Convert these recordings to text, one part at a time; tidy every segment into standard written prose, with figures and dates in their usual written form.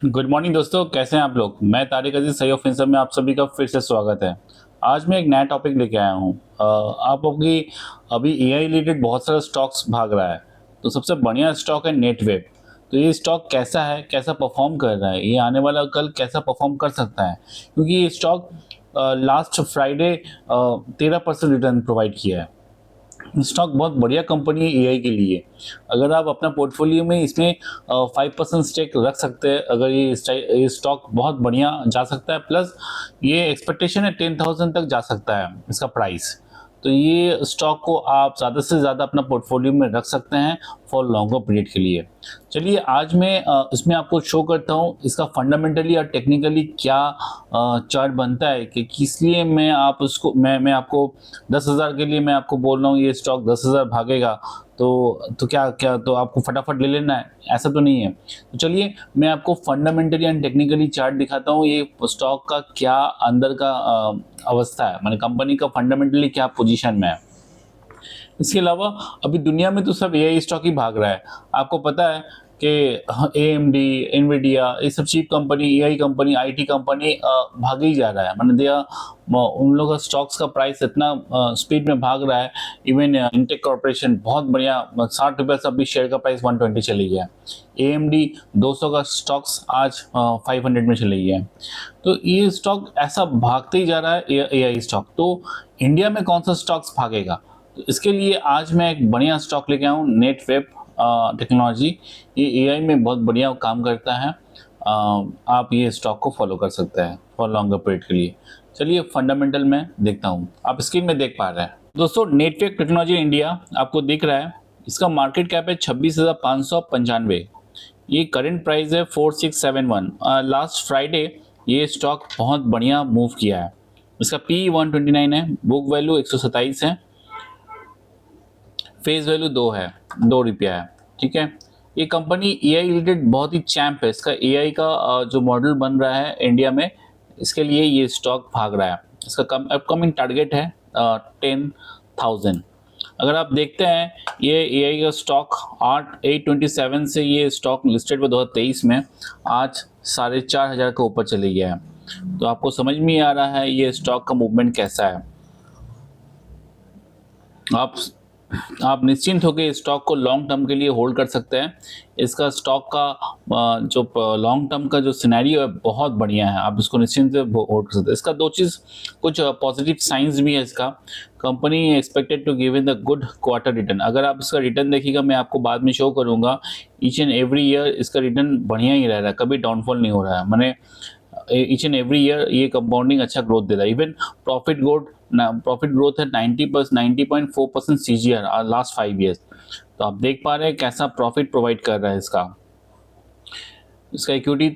Good morning दोस्तों, कैसे हैं आप लोग। मैं तारिक अजीज सही ऑफ इनसब में आप सभी का फिर से स्वागत है। आज मैं एक नया टॉपिक लेके आया हूँ। आप लोग की अभी एआई रिलेटेड बहुत सारा स्टॉक्स भाग रहा है। तो सबसे बढ़िया स्टॉक है नेटवेब। तो ये स्टॉक कैसा है, कैसा परफॉर्म कर रहा है, ये आने वाला कल कैसा परफॉर्म कर सकता है, क्योंकि ये stock last Friday 13% return provide किया है। स्टॉक बहुत बढ़िया कंपनी है एआई के लिए। अगर आप अपना पोर्टफोलियो में इसमें 5% स्टेक रख सकते हैं, अगर ये स्टॉक बहुत बढ़िया जा सकता है। प्लस ये एक्सपेक्टेशन है 10,000 तक जा सकता है इसका प्राइस। तो ये स्टॉक को आप ज़्यादा से ज़्यादा अपना पोर्टफोलियो में रख सकते हैं फॉर लॉन्गर पीरियड के लिए। चलिए आज मैं इसमें आपको शो करता हूँ इसका फंडामेंटली और टेक्निकली क्या चार्ट बनता है कि किस लिए मैं आप उसको मैं आपको 10,000 के लिए मैं आपको बोल रहा हूँ ये स्टॉक 10,000 भागेगा। तो क्या क्या तो आपको फटाफट ले लेना है, ऐसा तो नहीं है। तो चलिए मैं आपको फंडामेंटली एंड टेक्निकली चार्ट दिखाता हूँ ये स्टॉक का क्या अंदर का अवस्था है, माने कंपनी का फंडामेंटली क्या पोजीशन में है। इसके अलावा अभी दुनिया में तो सब एआई स्टॉक ही भाग रहा है। आपको पता है कि एएमडी, एनवीडिया, ये सब chip company, AI company, IT company भाग ही जा रहा है। मैंने दिया उन लोगों का स्टॉक्स का प्राइस इतना स्पीड में भाग रहा है। इवन इंटेक कॉर्पोरेशन बहुत बढ़िया, 60 रुपये से अभी शेयर का प्राइस 120 चली गया। एएमडी 200 का स्टॉक्स आज 500 में चले गया। तो ये स्टॉक ऐसा भागते ही जा रहा है एआई स्टॉक। तो इंडिया में कौन सा स्टॉक्स भागेगा, तो इसके लिए आज मैं एक बढ़िया स्टॉक लेके आया हूँ, नेटवेब टेक्नोलॉजी। ये एआई में बहुत बढ़िया काम करता है। आप ये स्टॉक को फॉलो कर सकते हैं फॉर लॉन्गर पीरियड के लिए। चलिए फंडामेंटल में देखता हूँ, आप स्क्रीन में देख पा रहे हैं दोस्तों। नेटवेब टेक्नोलॉजी इंडिया आपको दिख रहा है। इसका मार्केट कैप है 26,595। ये करंट प्राइस है 4671। लास्ट फ्राइडे ये स्टॉक बहुत बढ़िया मूव किया है। इसका पी 129 है, बुक वैल्यू 127 है, फेस वैल्यू 2 रुपया है। ठीक है। ये कंपनी एआई रिलेटेड बहुत ही चैम्प है। इसका एआई का जो मॉडल बन रहा है इंडिया में, इसके लिए ये स्टॉक भाग रहा है। इसका अपकमिंग टारगेट है 10,000। अगर आप देखते हैं ये एआई का स्टॉक 827 से ये स्टॉक लिस्टेड हुआ 2023 में, आज 4,500 के ऊपर चले गया है। तो आपको समझ में आ रहा है ये स्टॉक का मूवमेंट कैसा है। आप आप निश्चिंत होकर इस स्टॉक को लॉन्ग टर्म के लिए होल्ड कर सकते हैं। इसका स्टॉक का जो लॉन्ग टर्म का जो सिनेरियो है बहुत बढ़िया है, आप इसको निश्चिंत से होल्ड कर सकते हैं। इसका दो चीज़ कुछ पॉजिटिव साइंस भी है इसका। Company expected to give in the good quarter return. अगर आप इसका रिटर्न देखिएगा, मैं आपको बाद में शो करूंगा, ईच एंड एवरी ईयर इसका रिटर्न बढ़िया ही रह रहा है, कभी डाउनफॉल नहीं हो रहा है। मैंने ईच एंड एवरी ईयर ये कंपाउंडिंग अच्छा ग्रोथ दे रहा है। इवन प्रॉफिट ग्रोथ है 90.4% सीजीआर लास्ट 5 ईयर्स। तो आप देख पा रहे हैं कैसा प्रॉफिट प्रोवाइड कर रहा है इसका। इसका इक्विटी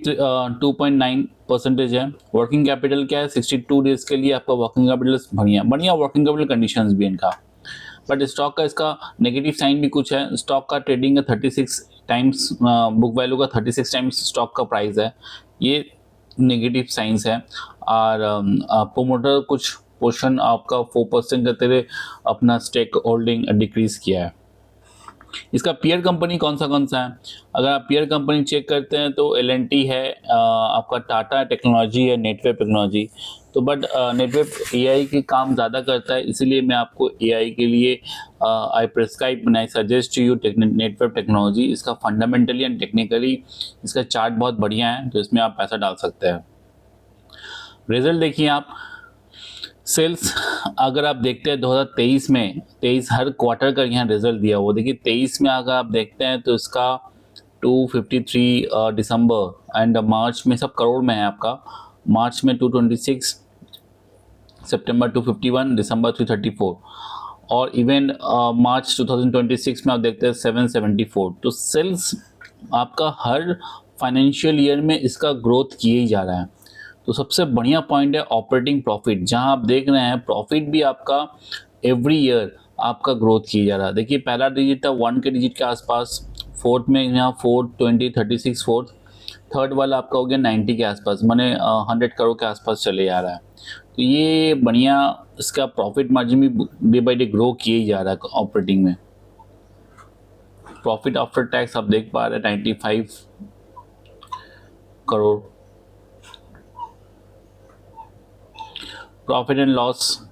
2.9% है। वर्किंग कैपिटल क्या है, 62 डेज के लिए आपका वर्किंग कैपिटल बढ़िया बढ़िया वर्किंग कैपिटल कंडीशंस भी इनका। बट स्टॉक का इसका नेगेटिव साइन भी कुछ है। स्टॉक का ट्रेडिंग का 36 टाइम्स, बुक वैल्यू का 36 टाइम्स स्टॉक का प्राइस है। ये नेगेटिव साइंस है। और प्रोमोटर कुछ पोर्शन आपका 4% करते हुए अपना स्टेक होल्डिंग डिक्रीज किया है। इसका पीयर कंपनी कौन सा है, अगर आप पीयर कंपनी चेक करते हैं तो एल&टी है, आपका टाटा टेक्नोलॉजी है, नेटवेब टेक्नोलॉजी। तो बट नेटवेब एआई की काम ज़्यादा करता है, इसीलिए मैं आपको एआई के लिए I prescribe I suggest you Netweb Technology. इसका फंडामेंटली एंड टेक्निकली इसका चार्ट बहुत बढ़िया है, तो इसमें आप पैसा डाल सकते हैं। रिजल्ट देखिए आप, सेल्स अगर आप देखते हैं 2023 में, 23 हर क्वार्टर का यहाँ रिजल्ट दिया हुआ। देखिए 23 में अगर आप देखते हैं तो इसका 253 दिसंबर एंड मार्च में सब करोड़ में है आपका। मार्च में 226, सितंबर 251, दिसंबर 334 और इवन मार्च 2026 में आप देखते हैं 774। तो सेल्स आपका हर फाइनेंशियल ईयर में इसका ग्रोथ किए ही जा रहा है। तो सबसे बढ़िया पॉइंट है ऑपरेटिंग प्रॉफिट, जहां आप देख रहे हैं प्रॉफिट भी आपका एवरी ईयर आपका ग्रोथ किया जा रहा है। देखिए पहला डिजिट था 1 के डिजिट के आसपास, फोर्थ में यहाँ 420, 36 फोर्थ, थर्ड वाला आपका हो गया 90 के आसपास, माने 100 करोड़ के आसपास चले जा रहा है। तो ये बढ़िया इसका प्रॉफिट मार्जिन भी डे बाई डे ग्रो किए ही जा रहा है ऑपरेटिंग में। प्रॉफिट आफ्टर टैक्स आप देख पा रहे हैं 95। Crore. Profit and loss,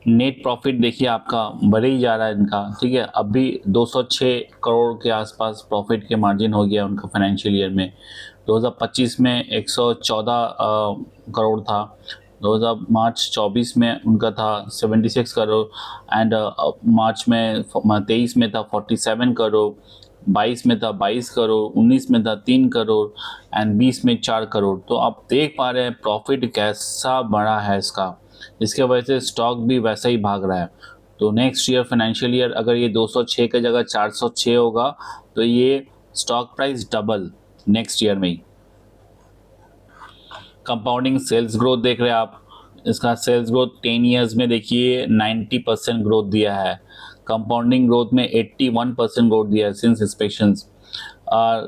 net profit देखिए आपका बढ़ ही जा रहा है इनका, ठीक है। अभी 206 करोड़ के आसपास प्रॉफिट के मार्जिन हो गया उनका फाइनेंशियल ईयर में। 2025 में 114 करोड़ था। 2000 मार्च 24 में उनका था 76 करोड़ एंड मार्च में 23 में था 47 करोड़, 22 में था 22 करोड़, 19 में था 3 करोड़ एंड 20 में 4 करोड़। तो आप देख पा रहे हैं प्रॉफिट कैसा बड़ा है इसका, जिसके वजह से स्टॉक भी वैसा ही भाग रहा है। तो नेक्स्ट ईयर फाइनेंशियल ईयर अगर ये 206 की जगह 406 होगा तो ये stock price double next year में ही। कंपाउंडिंग सेल्स ग्रोथ देख रहे हैं आप, इसका सेल्स ग्रोथ 10 ईयर्स में देखिए 90% ग्रोथ दिया है। कंपाउंडिंग ग्रोथ में 81% ग्रोथ दिया है since inspections.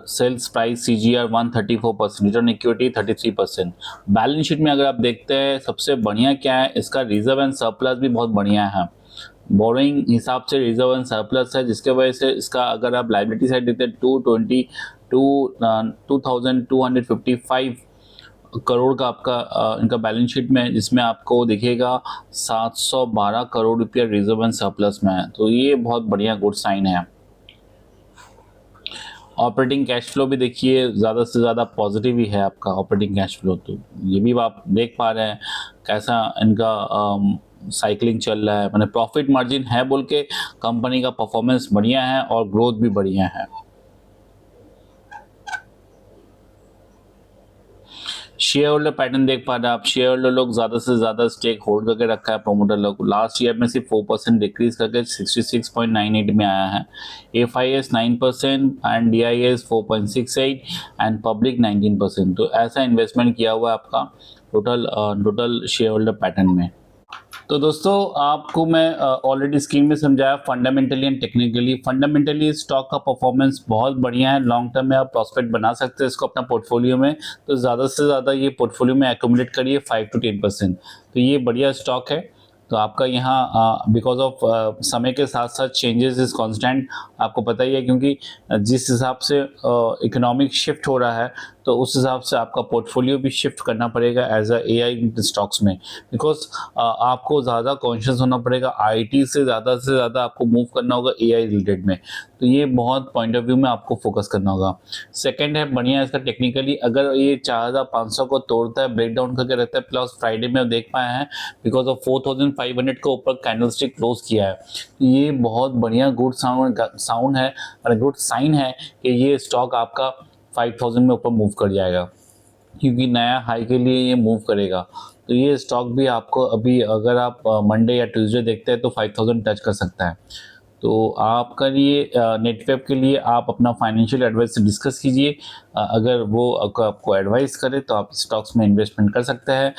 Sales price CGR 134%, return equity 33%। Balance sheet में अगर आप देखते हैं सबसे बढ़िया क्या है, इसका रिजर्व एंड सरप्लस भी बहुत बढ़िया है। बोरोइंग हिसाब से रिजर्व एंड सरप्लस है, जिसके वजह से इसका अगर आप लाइबिलिटी साइड देखते हैं 2255 करोड़ का आपका इनका बैलेंस शीट में, जिसमें आपको दिखेगा 712 करोड़ रुपया रिजर्व एंड सरप्लस में है। तो ये बहुत बढ़िया गुड साइन है। ऑपरेटिंग कैश फ्लो भी देखिए ज़्यादा से ज़्यादा पॉजिटिव ही है आपका ऑपरेटिंग कैश फ्लो। तो ये भी आप देख पा रहे हैं कैसा इनका साइकिलिंग चल रहा है। मैंने प्रॉफिट मार्जिन है बोल के कंपनी का परफॉर्मेंस बढ़िया है और ग्रोथ भी बढ़िया है। शेयर होल्डर पैटर्न देख पा रहे हैं आप, शेयर होल्डर लोग ज़्यादा से ज़्यादा स्टेक होल्ड करके रखा है प्रोमोटर लोग। लास्ट ईयर में सिर्फ 4% डिक्रीज करके 66.98 में आया है। FIS 9% and DIS 4.68 and public 19%। तो ऐसा इन्वेस्टमेंट किया हुआ है आपका टोटल शेयर होल्डर पैटर्न में। तो दोस्तों आपको मैं ऑलरेडी स्क्रीन में समझाया fundamentally and technically. Fundamentally stock का परफॉर्मेंस बहुत बढ़िया है, लॉन्ग टर्म में आप प्रॉस्पेक्ट बना सकते हैं इसको अपना पोर्टफोलियो में। तो ज़्यादा से ज़्यादा ये पोर्टफोलियो में एक्यूमुलेट करिए 5 to 10%। तो ये बढ़िया स्टॉक है। तो आपका यहाँ बिकॉज ऑफ समय के साथ साथ चेंजेस इज कांस्टेंट, आपको पता ही है, क्योंकि जिस हिसाब से इकोनॉमिक शिफ्ट हो रहा है तो उस हिसाब से आपका पोर्टफोलियो भी शिफ्ट करना पड़ेगा एज अ AI स्टॉक्स में। बिकॉज आपको ज़्यादा कॉन्शियस होना पड़ेगा, IT से ज़्यादा आपको मूव करना होगा AI रिलेटेड में। तो ये बहुत पॉइंट ऑफ व्यू में आपको फोकस करना होगा। सेकंड है बढ़िया इसका टेक्निकली, अगर ये 4500 को तोड़ता है, ब्रेक डाउन करके रहता है, प्लस फ्राइडे में देख पाए हैं बिकॉज ऑफ 4500 के ऊपर कैंडलस्टिक क्लोज किया है। ये बहुत बढ़िया गुड साउंड है और गुड साइन है कि ये स्टॉक आपका 5000 में ऊपर मूव कर जाएगा, क्योंकि नया हाई के लिए ये मूव करेगा। तो ये स्टॉक भी आपको अभी अगर आप मंडे या ट्यूसडे देखते हैं तो 5000 टच कर सकता है। तो आपका लिए नेटवेब के लिए आप अपना फाइनेंशियल एडवाइस से डिस्कस कीजिए। अगर वो आपको एडवाइस करे तो आप स्टॉक्स में इन्वेस्टमेंट कर सकते हैं।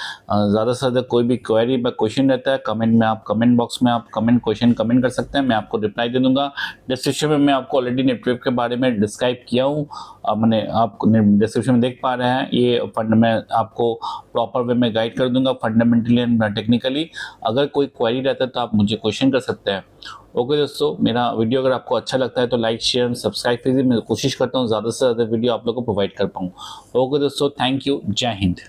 ज़्यादा से ज़्यादा कोई भी क्वेरी या क्वेश्चन रहता है कमेंट में, आप कमेंट बॉक्स में आप क्वेश्चन कमेंट कर सकते हैं, मैं आपको रिप्लाई दे दूंगा। डिस्क्रिप्शन में मैं आपको ऑलरेडी नेटवेब के बारे में डिस्क्राइब किया हूँ। मैंने आप डिस्क्रिप्शन में देख पा रहे हैं। ये फंड मैं आपको प्रॉपर वे में गाइड कर दूंगा फंडामेंटली एंड टेक्निकली। अगर कोई क्वेरी रहता है तो आप मुझे क्वेश्चन कर सकते हैं। ओके दोस्तों, मेरा वीडियो अगर आपको अच्छा लगता है तो लाइक शेयर एंड सब्सक्राइब कीजिए। मैं कोशिश करता हूँ ज़्यादा से ज़्यादा वीडियो आप लोगों को प्रोवाइड कर पाऊँ। ओके दोस्तों, थैंक यू, जय हिंद।